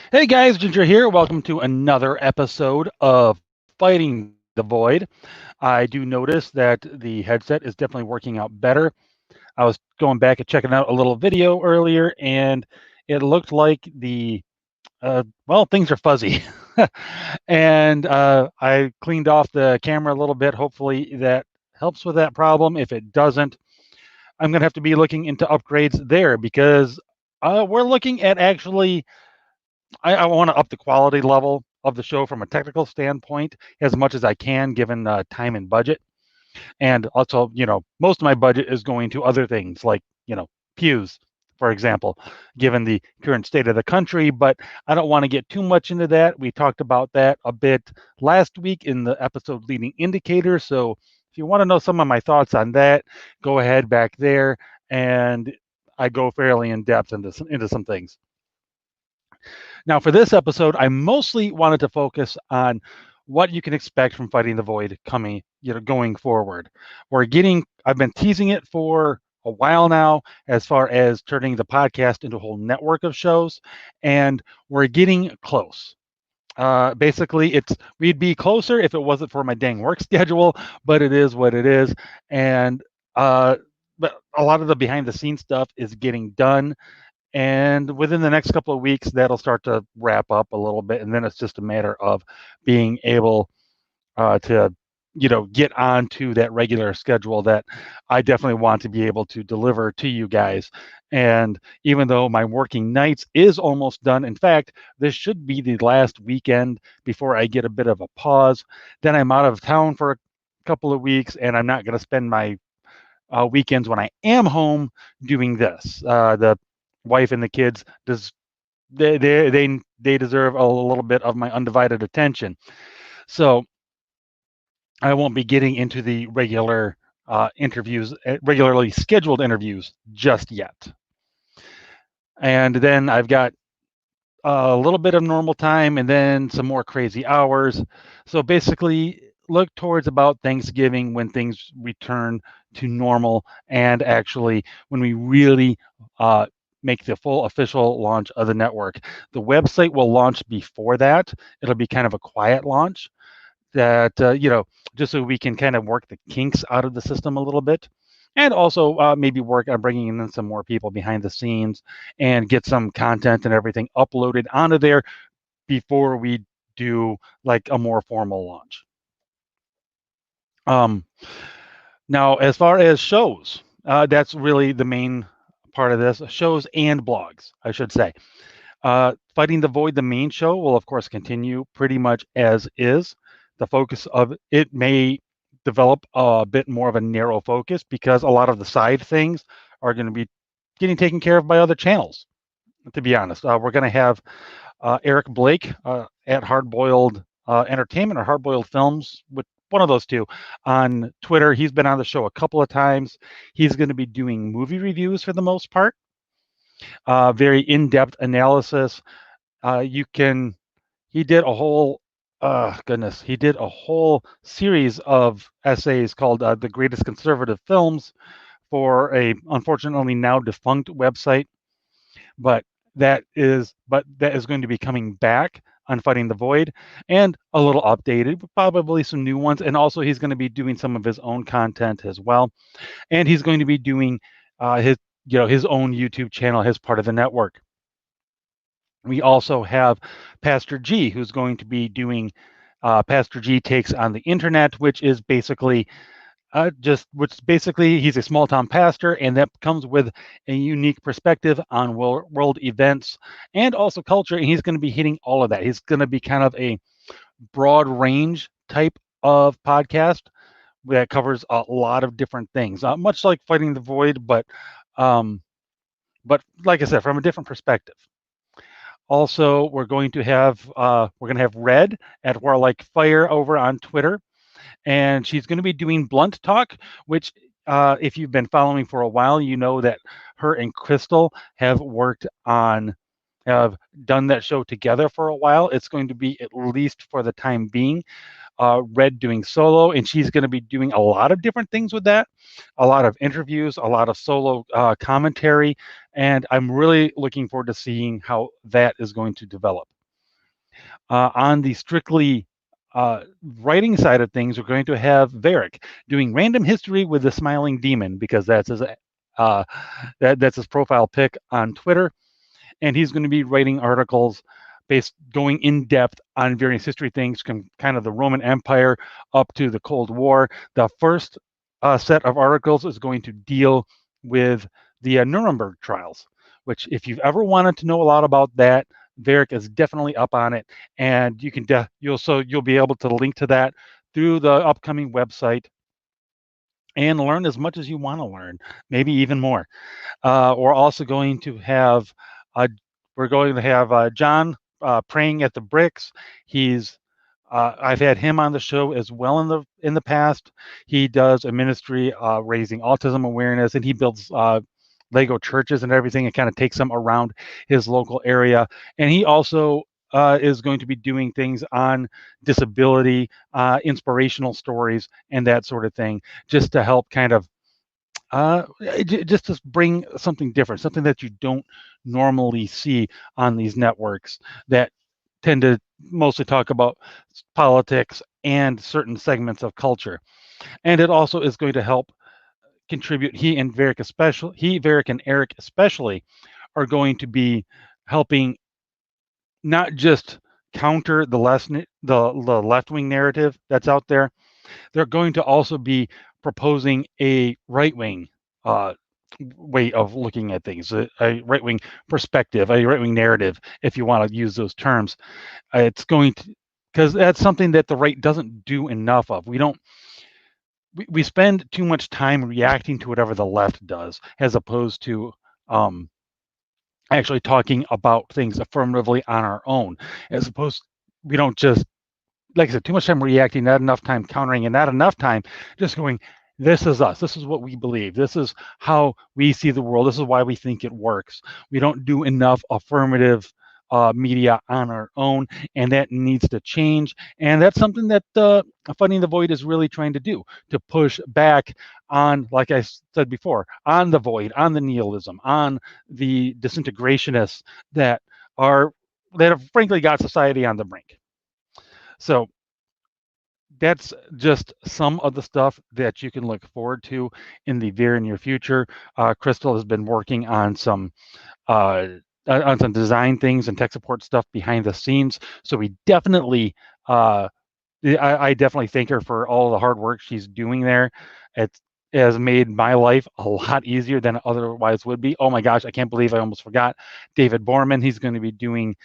Hey guys, Ginger here. Welcome to another episode of Fighting the Void. I do notice that the headset is definitely working out better. I was going back and checking out a little video earlier, and it looked like things are fuzzy. And I cleaned off the camera a little bit. Hopefully that helps with that problem. If it doesn't, I'm going to have to be looking into upgrades there because we're looking at actually I want to up the quality level of the show from a technical standpoint as much as I can, given time and budget. And also, most of my budget is going to other things like, pews, for example, given the current state of the country. But I don't want to get too much into that. We talked about that a bit last week in the episode Leading Indicators. So if you want to know some of my thoughts on that, go ahead back there. And I go fairly in depth into some things. Now, for this episode, I mostly wanted to focus on what you can expect from Fighting the Void going forward. I've been teasing it for a while now as far as turning the podcast into a whole network of shows, and we're getting close. Basically, we'd be closer if it wasn't for my dang work schedule, but it is what it is. And but a lot of the behind the scenes stuff is getting done, and within the next couple of weeks that'll start to wrap up a little bit, and then it's just a matter of being able to get onto that regular schedule that I definitely want to be able to deliver to you guys. And even though my working nights is almost done, in fact, this should be the last weekend before I get a bit of a pause. Then I'm out of town for a couple of weeks, and I'm not going to spend my weekends when I am home doing this. The wife and the kids they deserve a little bit of my undivided attention. So I won't be getting into the regularly scheduled interviews just yet. And then I've got a little bit of normal time and then some more crazy hours. So basically, look towards about Thanksgiving when things return to normal, and actually when we really make the full official launch of the network. The website will launch before that. It'll be kind of a quiet launch that, just so we can kind of work the kinks out of the system a little bit. And also maybe work on bringing in some more people behind the scenes and get some content and everything uploaded onto there before we do like a more formal launch. Um, Now, as far as shows, that's really the main part of this. Shows and blogs, I should say. Fighting the Void, the main show, will of course continue pretty much as is. The focus of it may develop a bit more of a narrow focus because a lot of the side things are going to be getting taken care of by other channels. To be honest, we're going to have Eric Blake at Hardboiled Entertainment or Hardboiled Films, with one of those two, on Twitter. He's been on the show a couple of times. He's going to be doing movie reviews for the most part, very in-depth analysis. You can. He did a whole. Goodness, he did a whole series of essays called "The Greatest Conservative Films" for a unfortunately now defunct website. But that is going to be coming back on Fighting the Void, and a little updated, probably some new ones. And also he's going to be doing some of his own content as well, and he's going to be doing his own YouTube channel as part of the network. We also have Pastor G, who's going to be doing Pastor G Takes on the Internet, which is basically he's a small town pastor, and that comes with a unique perspective on world events and also culture. And he's going to be hitting all of that. He's going to be kind of a broad range type of podcast that covers a lot of different things, much like Fighting the Void, um, but like I said, from a different perspective. Also, we're going to have Red at Warlike Fire over on Twitter, and she's going to be doing Blunt Talk, which, if you've been following for a while, you know that her and Crystal have done that show together for a while. It's going to be, at least for the time being, Red doing solo, and she's going to be doing a lot of different things with that, a lot of interviews, a lot of solo commentary, and I'm really looking forward to seeing how that is going to develop. On the strictly writing side of things, we're going to have Varric doing random history with the smiling demon, because that's his that's his profile pic on Twitter, and he's going to be writing articles based going in depth on various history things, from kind of the Roman Empire up to the Cold War. The first set of articles is going to deal with the Nuremberg trials, which, if you've ever wanted to know a lot about that, Varric is definitely up on it, and you can you'll be able to link to that through the upcoming website and learn as much as you want to learn, maybe even more. We're also going to have John praying at the bricks. He's I've had him on the show as well in the past. He does a ministry raising autism awareness, and he builds Lego churches and everything, and kind of takes them around his local area. And he also is going to be doing things on disability, inspirational stories, and that sort of thing, just to help kind of just to bring something different, something that you don't normally see on these networks that tend to mostly talk about politics and certain segments of culture. And it also is going to help contribute. Varric and Eric especially are going to be helping not just counter the left-wing narrative that's out there. They're going to also be proposing a right-wing way of looking at things, a right-wing perspective, a right-wing narrative, if you want to use those terms. It's going to, because that's something that the right doesn't do enough of. We spend too much time reacting to whatever the left does, as opposed to actually talking about things affirmatively on our own. As opposed, we don't just, like I said, too much time reacting, not enough time countering, and not enough time just going, this is us. This is what we believe. This is how we see the world. This is why we think it works. We don't do enough affirmative media on our own, and that needs to change. And that's something that Fighting the Void is really trying to do, to push back on, like I said before, on the void, on the nihilism, on the disintegrationists that have frankly got society on the brink. So that's just some of the stuff that you can look forward to in the very near future. Crystal has been working on some design things and tech support stuff behind the scenes. So we definitely, I definitely thank her for all the hard work she's doing there. It has made my life a lot easier than it otherwise would be. Oh my gosh, I can't believe I almost forgot David Borman. He's going to be doing,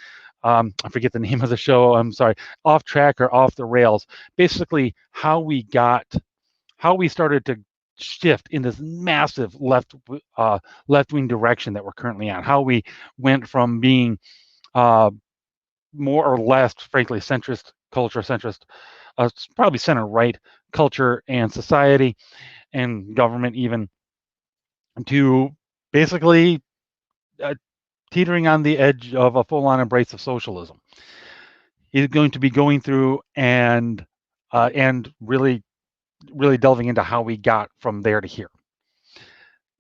I forget the name of the show, I'm sorry, Off Track or Off the Rails. Basically, how we started to shift in this massive left-wing direction that we're currently on. How we went from being more or less, frankly, centrist, probably center-right culture and society and government even, to basically teetering on the edge of a full-on embrace of socialism. He's going to be going through and really delving into how we got from there to here.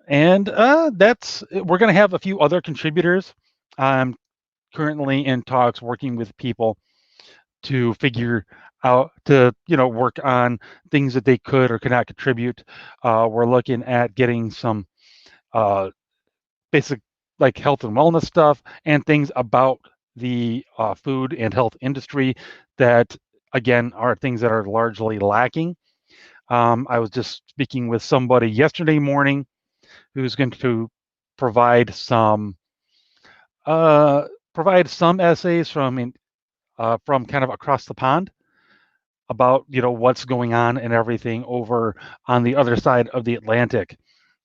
And we're going to have a few other contributors. I'm currently in talks working with people to figure out, to work on things that they could or could not contribute. We're looking at getting some basic, like, health and wellness stuff and things about the food and health industry that, again, are things that are largely lacking. I was just speaking with somebody yesterday morning who's going to provide some essays from kind of across the pond about what's going on and everything over on the other side of the Atlantic.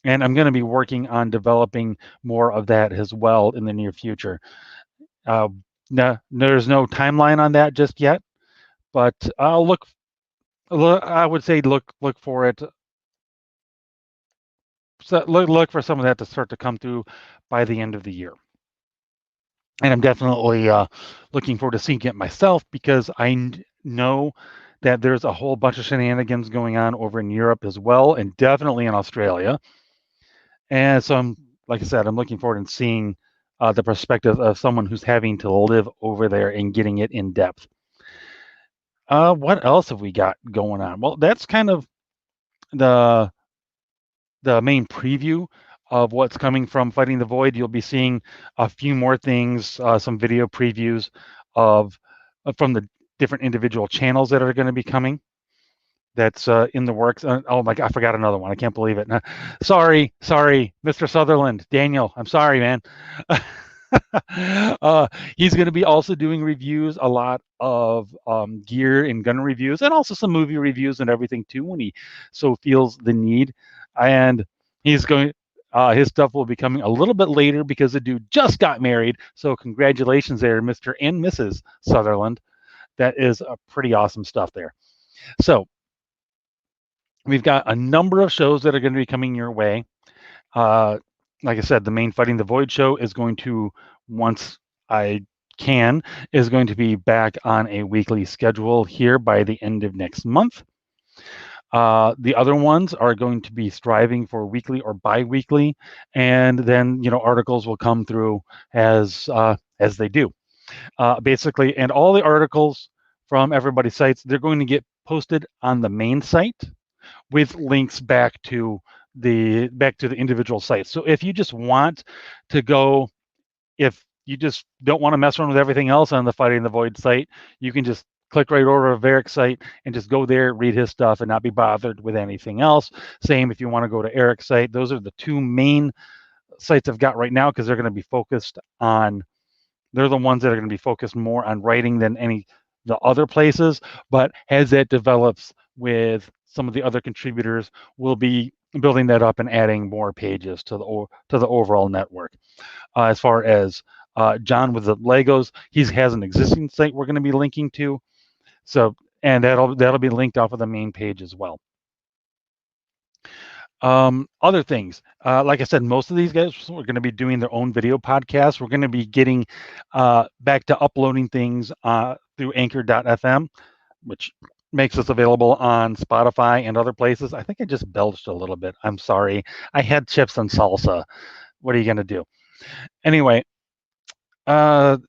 And I'm going to be working on developing more of that as well in the near future. No, there's no timeline on that just yet, but I'll I would say look for it. So look for some of that to start to come through by the end of the year. And I'm definitely looking forward to seeing it myself, because I know that there's a whole bunch of shenanigans going on over in Europe as well, and definitely in Australia. And so like I said, I'm looking forward to seeing the perspective of someone who's having to live over there and getting it in depth. What else have we got going on? Well, that's kind of the main preview of what's coming from Fighting the Void. You'll be seeing a few more things, some video previews of from the different individual channels that are going to be coming. That's in the works. Oh my God, I forgot another one. I can't believe it. Sorry, Mr. Sutherland, Daniel. I'm sorry, man. He's going to be also doing reviews, a lot of gear and gun reviews, and also some movie reviews and everything too, when he so feels the need. And he's going. His stuff will be coming a little bit later because the dude just got married. So congratulations there, Mr. and Mrs. Sutherland. That is a pretty awesome stuff there. So we've got a number of shows that are going to be coming your way. Like I said, the main Fighting the Void show is going to, once I can, is going to be back on a weekly schedule here by the end of next month. The other ones are going to be striving for weekly or bi-weekly, and then articles will come through as they do. Basically, and all the articles from everybody's sites, they're going to get posted on the main site with links back to the individual sites. So if you just want to go, if you just don't want to mess around with everything else on the Fighting the Void site, you can just click right over to Eric's site and just go there, read his stuff, and not be bothered with anything else. Same if you want to go to Eric's site. Those are the two main sites I've got right now, because they're going to be focused on, they're the ones that are going to be focused more on writing than the other places. But as that develops with some of the other contributors, we'll be building that up and adding more pages to the overall network. As far as John with the Legos, he has an existing site we're going to be linking to, so, and that'll be linked off of the main page as well. Other things, like I said, most of these guys are going to be doing their own video podcasts. We're going to be getting back to uploading things through Anchor.fm, which makes us available on Spotify and other places. I think I just belched a little bit. I'm sorry. I had chips and salsa. What are you going to do? Anyway, so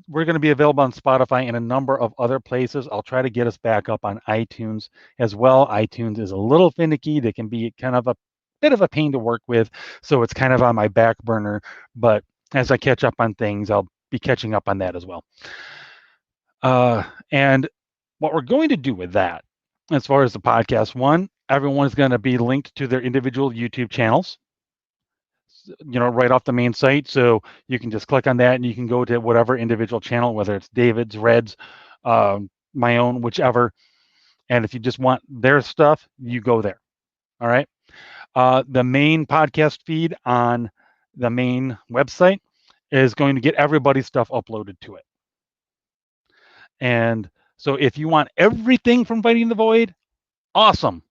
we're going to be available on Spotify and a number of other places. I'll try to get us back up on iTunes as well. iTunes is a little finicky. They can be kind of a bit of a pain to work with, so it's kind of on my back burner. But as I catch up on things, I'll be catching up on that as well. And what we're going to do with that, as far as the podcast, one, everyone's going to be linked to their individual YouTube channels, right off the main site. So you can just click on that and you can go to whatever individual channel, whether it's David's, Red's, my own, whichever. And if you just want their stuff, you go there. All right. The main podcast feed on the main website is going to get everybody's stuff uploaded to it. And so if you want everything from Fighting the Void, awesome.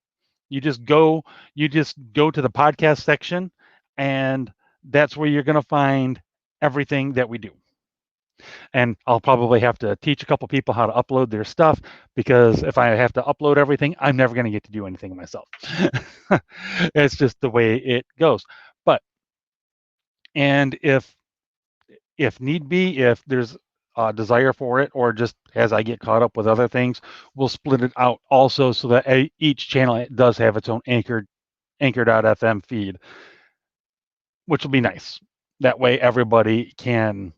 You just go to the podcast section, and that's where you're going to find everything that we do. And I'll probably have to teach a couple people how to upload their stuff, because if I have to upload everything, I'm never going to get to do anything myself. It's just the way it goes. And if need be, if there's a desire for it, or just as I get caught up with other things, we'll split it out also, so that each channel does have its own Anchor.fm feed, which will be nice. That way everybody can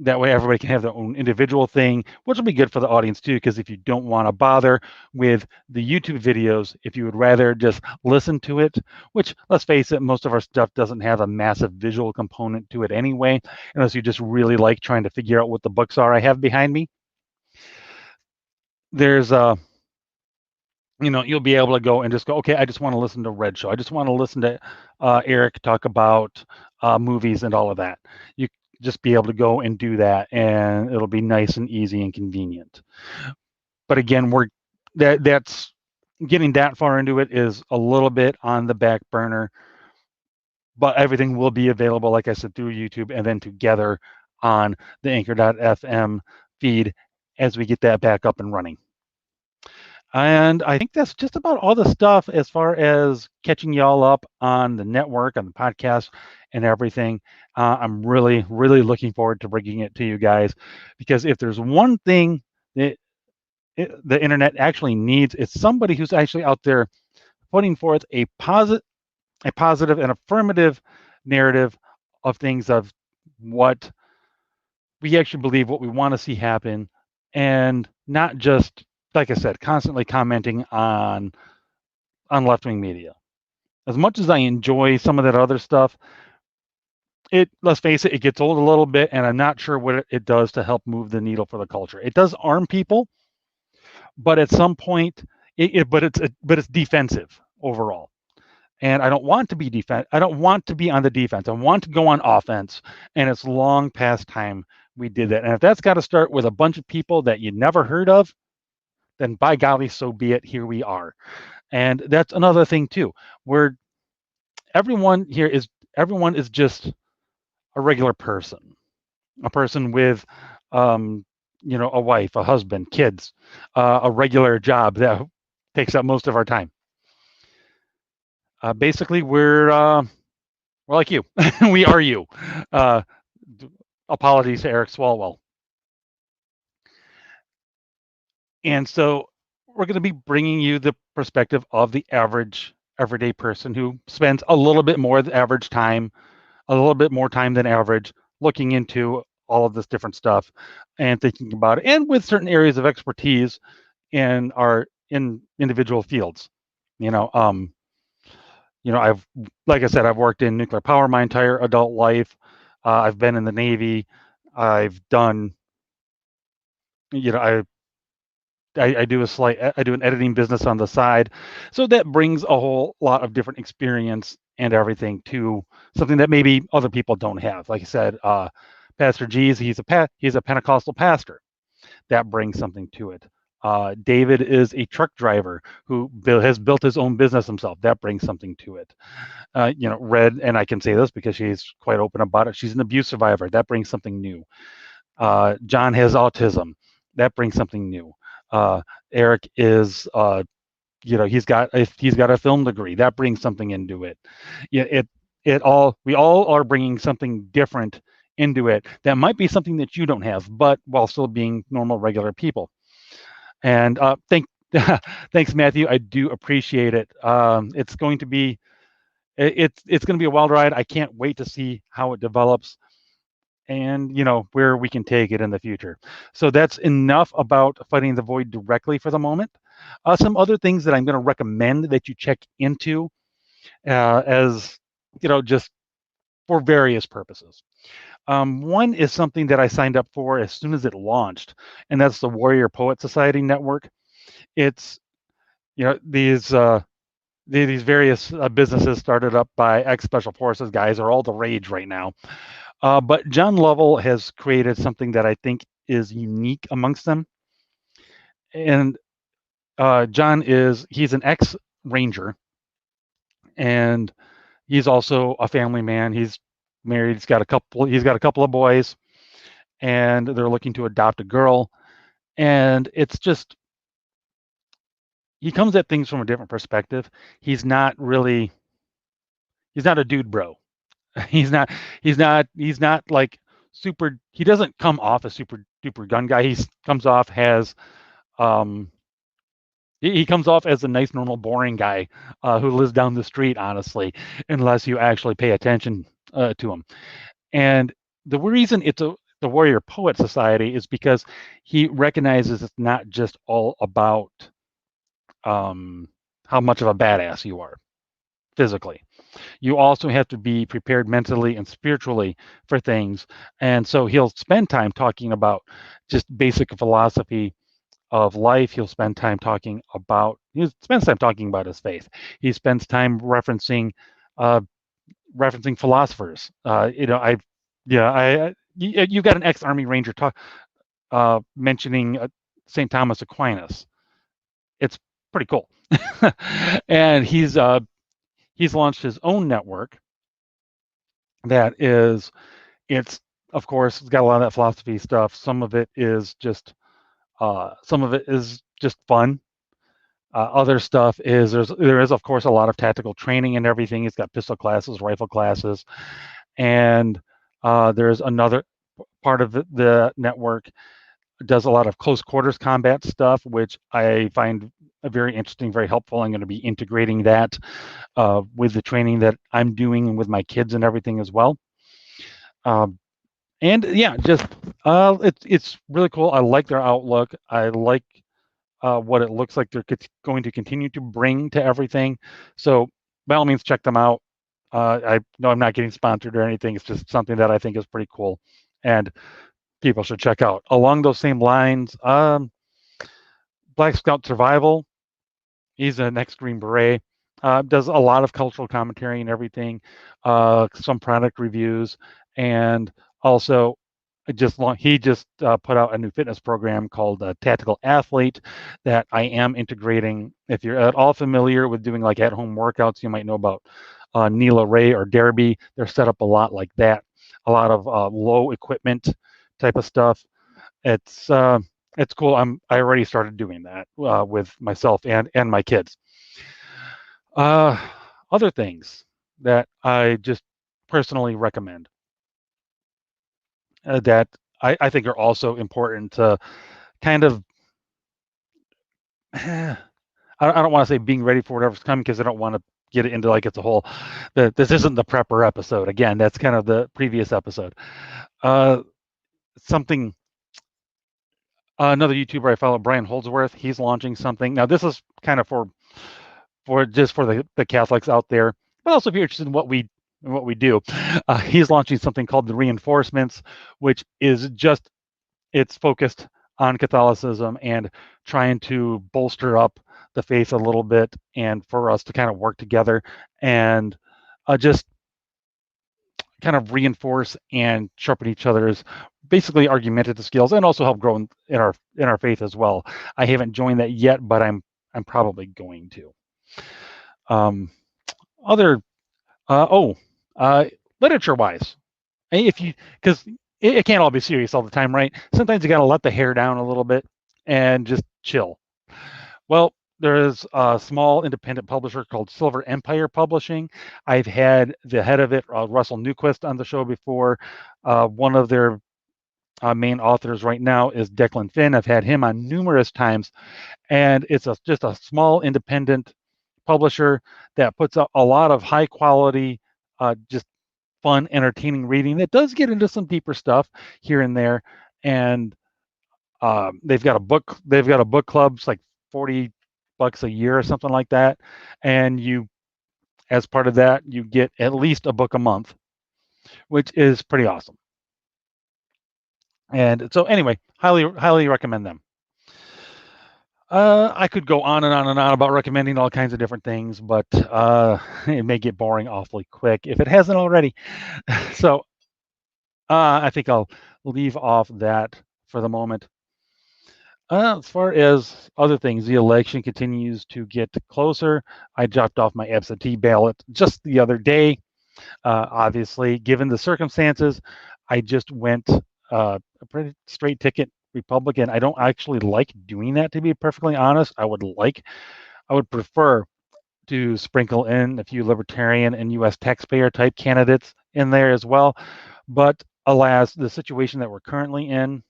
have their own individual thing, which will be good for the audience too, because if you don't want to bother with the YouTube videos, if you would rather just listen to it, which, let's face it, most of our stuff doesn't have a massive visual component to it anyway, unless you just really like trying to figure out what the books are I have behind me. There's you'll be able to go and just go, okay, I just want to listen to Red Show. I just want to listen to Eric talk about movies and all of that. You just be able to go and do that, and it'll be nice and easy and convenient. But again, that's getting that far into it is a little bit on the back burner, but everything will be available, like I said, through YouTube and then together on the Anchor.fm feed as we get that back up and running. And I think that's just about all the stuff as far as catching y'all up on the network, on the podcast, and everything. I'm really, really looking forward to bringing it to you guys, because if there's one thing that the internet actually needs, it's somebody who's actually out there putting forth a positive and affirmative narrative of things, of what we actually believe, what we want to see happen, and not just, like I said, constantly commenting on left wing media. As much as I enjoy some of that other stuff, let's face it, it gets old a little bit, and I'm not sure what it does to help move the needle for the culture. It does arm people, but at some point, but it's defensive overall. And I don't want to be defense. I don't want to be on the defense. I want to go on offense. And it's long past time we did that. And if that's got to start with a bunch of people that you never heard of, then by golly, so be it. Here we are. And that's another thing too, where everyone is just a regular person, a person with, um, a wife, a husband, kids, a regular job that takes up most of our time. Basically, we're like you. We are you. Uh, Apologies to Eric Swalwell. And so we're going to be bringing you the perspective of the average everyday person who spends a little bit more than average time, a little bit more time than average, looking into all of this different stuff and thinking about it, and with certain areas of expertise in individual fields. You know, um, I've, like I said, I've worked in nuclear power my entire adult life. I've been in the Navy. I've done, you know, I do I do an editing business on the side, so that brings a whole lot of different experience and everything to something that maybe other people don't have. Like I said, Pastor G's, he's a Pentecostal pastor. That brings something to it. David is a truck driver who has built his own business himself. That brings something to it. Red, and I can say this because she's quite open about it, she's an abuse survivor. That brings something new. John has autism. That brings something new. Eric is, he's got a film degree. That brings something into it. Yeah, we all are bringing something different into it that might be something that you don't have, but while still being normal, regular people. And thanks, Matthew. I do appreciate it. It's going to be it's going to be a wild ride. I can't wait to see how it develops, and where we can take it in the future. So that's enough about Fighting the Void directly for the moment. Some other things that I'm going to recommend that you check into, as just for various purposes. One is something that I signed up for as soon as it launched, and that's the Warrior Poet Society Network. It's these various businesses started up by ex-special forces guys are all the rage right now. But John Lovell has created something that I think is unique amongst them. And he's an ex-ranger, and he's also a family man. He's married. He's got a couple of boys, and they're looking to adopt a girl. And it's just, he comes at things from a different perspective. He's not a dude bro. He's not like super, he doesn't come off a super duper gun guy. He comes off as he comes off as a nice, normal, boring guy who lives down the street, honestly, unless you actually pay attention to him. And the reason the Warrior Poet Society is because he recognizes it's not just all about how much of a badass you are physically. You also have to be prepared mentally and spiritually for things. And so he'll spend time talking about just basic philosophy of life. He spends time talking about his faith. He spends time referencing philosophers. You've got an ex-Army Ranger mentioning St. Thomas Aquinas. It's pretty cool. And he's launched his own network that is, it's of course, it's got a lot of that philosophy stuff. Some of it is just fun. Other stuff is there is of course a lot of tactical training and everything. It's got pistol classes, rifle classes, And there's another part of the network does a lot of close quarters combat stuff, which I find very interesting, very helpful. I'm going to be integrating that with the training that I'm doing with my kids and everything as well. And yeah, just it's really cool. I like their outlook. I like what it looks like they're going to continue to bring to everything. So by all means, check them out. I know I'm not getting sponsored or anything. It's just something that I think is pretty cool, and people should check out. Along those same lines, Black Scout Survival. He's an ex-Green Beret. Does a lot of cultural commentary and everything, some product reviews, and also he just put out a new fitness program called Tactical Athlete that I am integrating. If you're at all familiar with doing like at-home workouts, you might know about Neela Ray or Derby. They're set up a lot like that, a lot of low equipment type of stuff. It's cool. I already started doing that with myself and my kids. Uh, Other things that I just personally recommend that I think are also important to kind of. I don't want to say being ready for whatever's coming because I don't want to get it into like it's a whole. This isn't the prepper episode. Again, that's kind of the previous episode. Something. Another YouTuber I follow, Brian Holdsworth, he's launching something. Now, this is kind of for just for the Catholics out there, but also if you're interested in what we do. He's launching something called the Reinforcements, which is just it's focused on Catholicism and trying to bolster up the faith a little bit, and for us to kind of work together and just kind of reinforce and sharpen each other's basically argumentative skills, and also help grow in our faith as well. I haven't joined that yet, but I'm probably going to. Other literature wise, if you because it can't all be serious all the time, right? Sometimes you got to let the hair down a little bit and just chill. Well, there's a small independent publisher called Silver Empire Publishing. I've had the head of it, Russell Newquist, on the show before. One of their main authors right now is Declan Finn. I've had him on numerous times, and it's just a small independent publisher that puts out a lot of high quality, just fun, entertaining reading that does get into some deeper stuff here and there. And they've got a book club. It's like $40 a year or something like that, and you, as part of that, you get at least a book a month, which is pretty awesome. And so anyway, highly recommend them. I could go on and on and on about recommending all kinds of different things, but it may get boring awfully quick if it hasn't already. So I think I'll leave off that for the moment. As far as other things, the election continues to get closer. I dropped off my absentee ballot just the other day. Obviously, given the circumstances, I just went a pretty straight ticket Republican. I don't actually like doing that, to be perfectly honest. I would prefer to sprinkle in a few libertarian and U.S. taxpayer type candidates in there as well. But alas, the situation that we're currently in,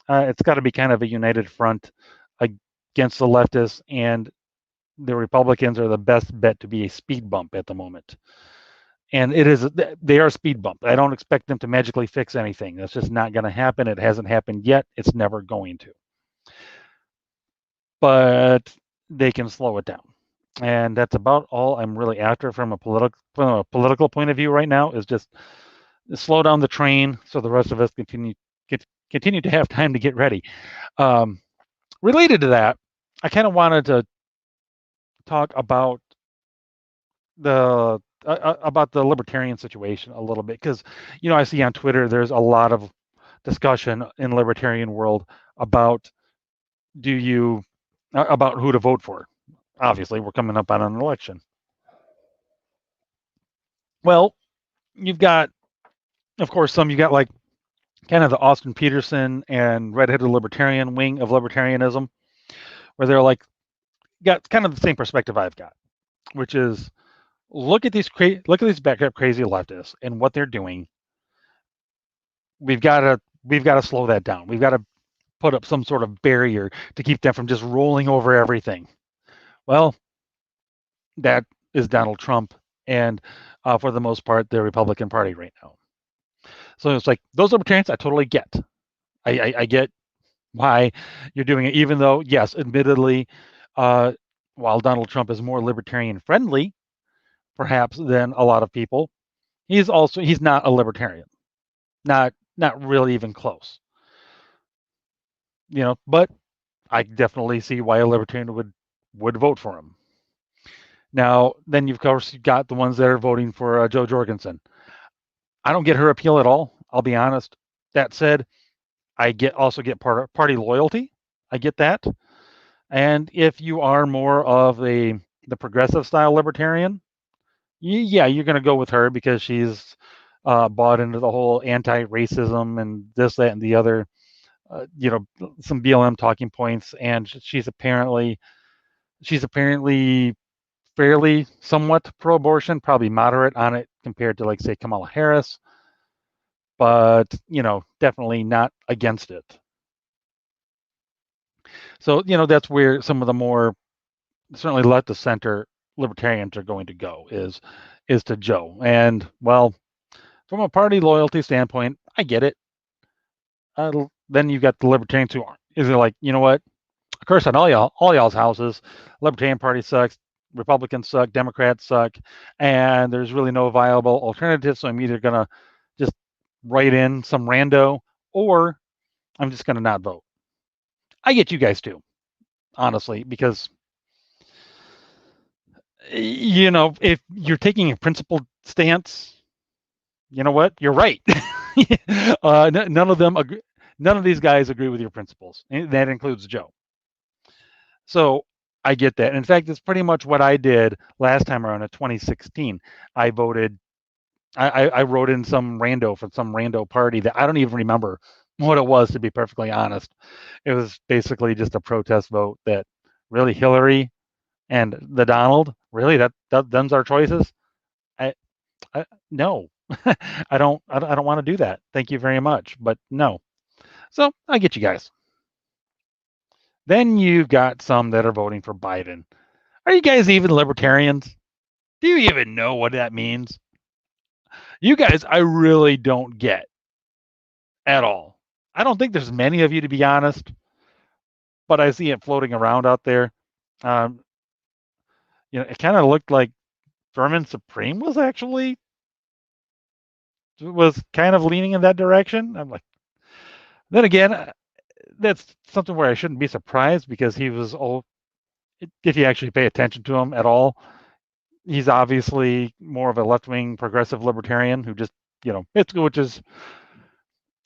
it's got to be kind of a united front against the leftists, and the Republicans are the best bet to be a speed bump at the moment. And they are a speed bump. I don't expect them to magically fix anything. That's just not going to happen. It hasn't happened yet. It's never going to. But they can slow it down. And that's about all I'm really after from a political point of view right now, is just slow down the train so the rest of us continue to have time to get ready. Related to that, I kind of wanted to talk about the libertarian situation a little bit, because I see on Twitter there's a lot of discussion in the libertarian world about about who to vote for. Obviously, we're coming up on an election. Well, you've got, of course, you got like kind of the Austin Peterson and redheaded libertarian wing of libertarianism, where they're like got kind of the same perspective I've got, which is look at these backed up crazy leftists and what they're doing. We've got to slow that down. We've got to put up some sort of barrier to keep them from just rolling over everything. Well, that is Donald Trump and, for the most part, the Republican Party right now. So it's like those libertarians, I totally get. I get why you're doing it, even though, yes, admittedly, uh, while Donald Trump is more libertarian friendly, perhaps than a lot of people, he's not a libertarian, not really even close. But I definitely see why a libertarian would vote for him. Now, then of course you've got the ones that are voting for Joe Jorgensen. I don't get her appeal at all. I'll be honest. That said, also get party loyalty. I get that. And if you are more of the progressive style libertarian, yeah, you're going to go with her because she's bought into the whole anti-racism and this, that, and the other. Some BLM talking points, and she's apparently fairly somewhat pro-abortion, probably moderate on it compared to, like, say, Kamala Harris, but definitely not against it. So that's where some of the more certainly left of center libertarians are going to go is to Joe. And well, from a party loyalty standpoint, I get it. Then you've got the libertarians who is like, you know what? A curse on all y'all's houses. Libertarian Party sucks. Republicans suck. Democrats suck. And there's really no viable alternative. So I'm either gonna just write in some rando, or I'm just gonna not vote. I get you guys too, honestly, because if you're taking a principled stance, you know what? You're right. None of them agree. None of these guys agree with your principles. And that includes Joe. So I get that. In fact, it's pretty much what I did last time around in 2016. I voted. I wrote in some rando for some rando party that I don't even remember what it was, to be perfectly honest. It was basically just a protest vote that really Hillary and the Donald, really that them's our choices. I, no, I don't want to do that. Thank you very much, but no. So I get you guys. Then you've got some that are voting for Biden. Are you guys even libertarians? Do you even know what that means? You guys, I really don't get at all. I don't think there's many of you, to be honest, but I see it floating around out there. Um, it kind of looked like Vermin Supreme was kind of leaning in that direction. I'm like, then again, that's something where I shouldn't be surprised, because he was old. If you actually pay attention to him at all, he's obviously more of a left-wing progressive libertarian who just, which is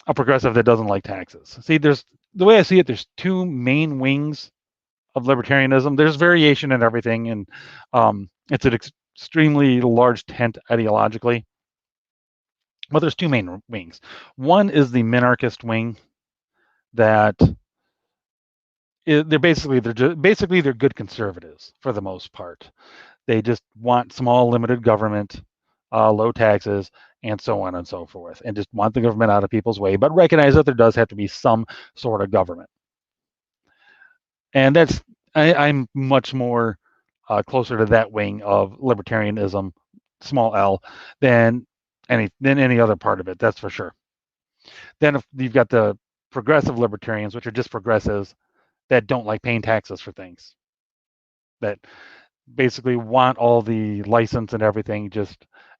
a progressive that doesn't like taxes. See, the way I see it, there's two main wings of libertarianism. There's variation in everything, and it's an extremely large tent ideologically. But there's two main wings. One is the minarchist wing that they're good conservatives for the most part. They just want small, limited government, low taxes, and so on and so forth, and just want the government out of people's way, but recognize that there does have to be some sort of government. And I'm much more closer to that wing of libertarianism, small L, than any other part of it. That's for sure. Then if you've got the progressive libertarians, which are just progressives that don't like paying taxes for things, that basically want all the license and everything,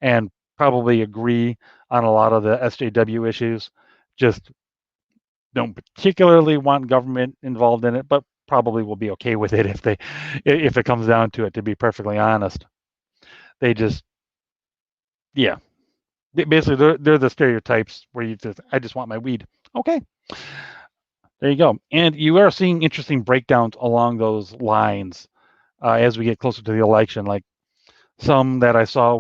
and probably agree on a lot of the SJW issues, just don't particularly want government involved in it, but probably will be okay with it if it comes down to it, to be perfectly honest. They just, yeah, basically they're the stereotypes where I just want my weed. Okay, there you go. And you are seeing interesting breakdowns along those lines as we get closer to the election. Like, some that I saw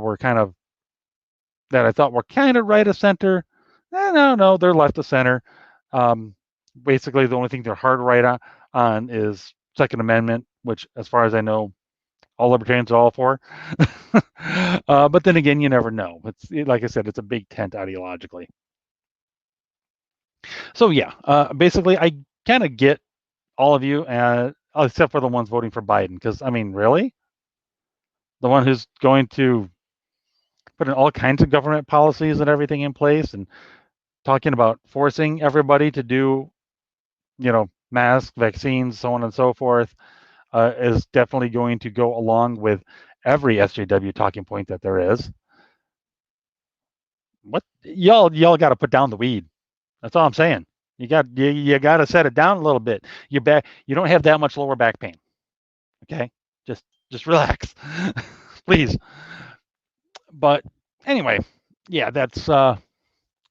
that I thought were kind of right of center. No, they're left of center. Basically, the only thing they're hard right on is Second Amendment, which, as far as I know, all libertarians are all for. But then again, you never know. Like I said, it's a big tent ideologically. So yeah, basically, I kind of get all of you, except for the ones voting for Biden, because I mean, really, the one who's going to put in all kinds of government policies and everything in place, and talking about forcing everybody to do, masks, vaccines, so on and so forth, is definitely going to go along with every SJW talking point that there is. What y'all got to put down the weed. That's all I'm saying. You got to set it down a little bit. You don't have that much lower back pain. Okay, just relax, please. But anyway, yeah, those are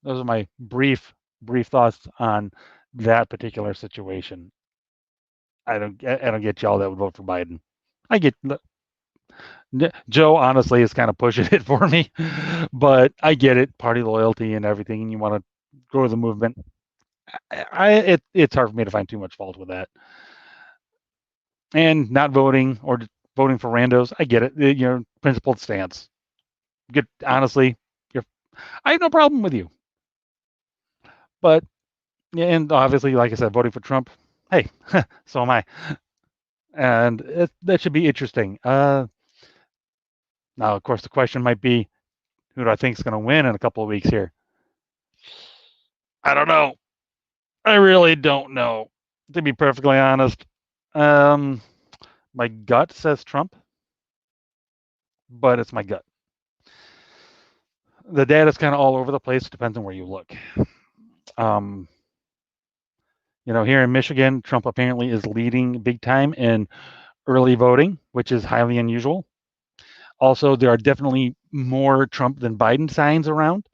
my brief thoughts on that particular situation. I don't get y'all that would vote for Biden. I get Joe honestly is kind of pushing it for me, but I get it, party loyalty and everything, and you want to grow the movement. It's hard for me to find too much fault with that. And not voting or voting for randos, I get it. Principled stance. Honestly, I have no problem with you. But and obviously, like I said, voting for Trump, hey, so am I. And that should be interesting. Now, of course, the question might be, who do I think is going to win in a couple of weeks here? I don't know. I really don't know, to be perfectly honest. My gut says Trump, but it's my gut. The data's kind of all over the place. Depends on where you look. Here in Michigan, Trump apparently is leading big time in early voting, which is highly unusual. Also, there are definitely more Trump than Biden signs around,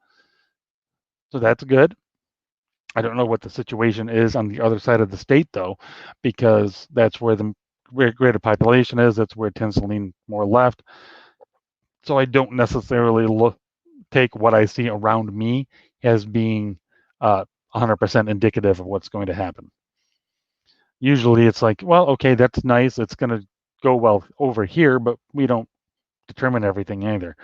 so that's good. I don't know what the situation is on the other side of the state, though, because that's where the greater population is. That's where it tends to lean more left. So I don't necessarily take what I see around me as being 100% indicative of what's going to happen. Usually it's like, well, okay, that's nice. It's going to go well over here, but we don't determine everything either.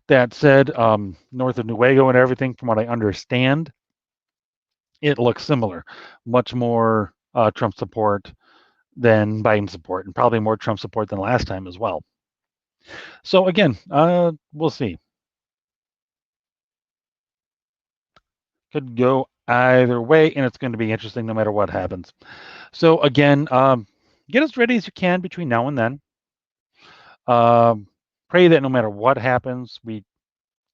That said, north of Newaygo and everything, from what I understand, it looks similar. Much more Trump support than Biden support, and probably more Trump support than last time as well. So again, we'll see. Could go either way, and it's going to be interesting no matter what happens. So again, get as ready as you can between now and then. Pray that no matter what happens, we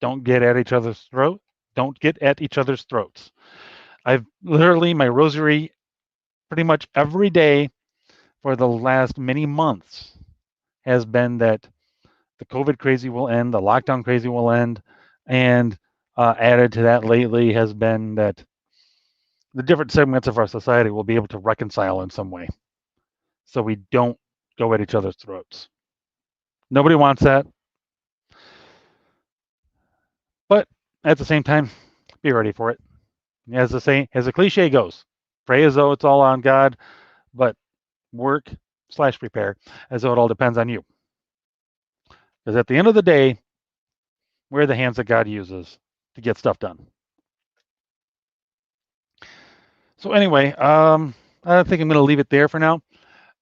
don't get at each other's throat. Don't get at each other's throats. I've literally my rosary pretty much every day for the last many months has been that the COVID crazy will end, the lockdown crazy will end, and added to that lately has been that the different segments of our society will be able to reconcile in some way, so we don't go at each other's throats. Nobody wants that, but at the same time, be ready for it. As the cliche goes, pray as though it's all on God, but work/prepare as though it all depends on you. Because at the end of the day, we're the hands that God uses to get stuff done. So anyway, I think I'm going to leave it there for now,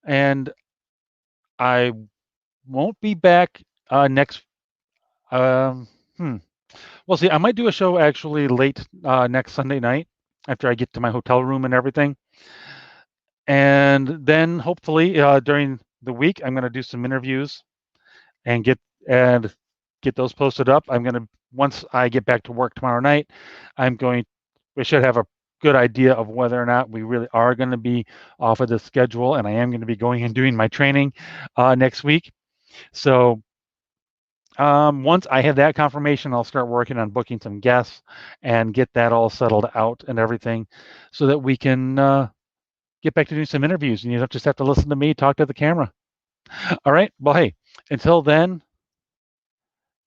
and I won't be back next. We'll see. I might do a show actually late next Sunday night after I get to my hotel room and everything, and then hopefully during the week I'm going to do some interviews and get those posted up. Once I get back to work tomorrow night, we should have a good idea of whether or not we really are going to be off of the schedule, and I am going to be going and doing my training next week. So once I have that confirmation, I'll start working on booking some guests and get that all settled out and everything so that we can get back to doing some interviews, and you don't just have to listen to me talk to the camera. All right. Well, hey, until then,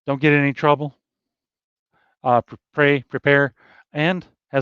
don't get in any trouble. Pray, prepare, and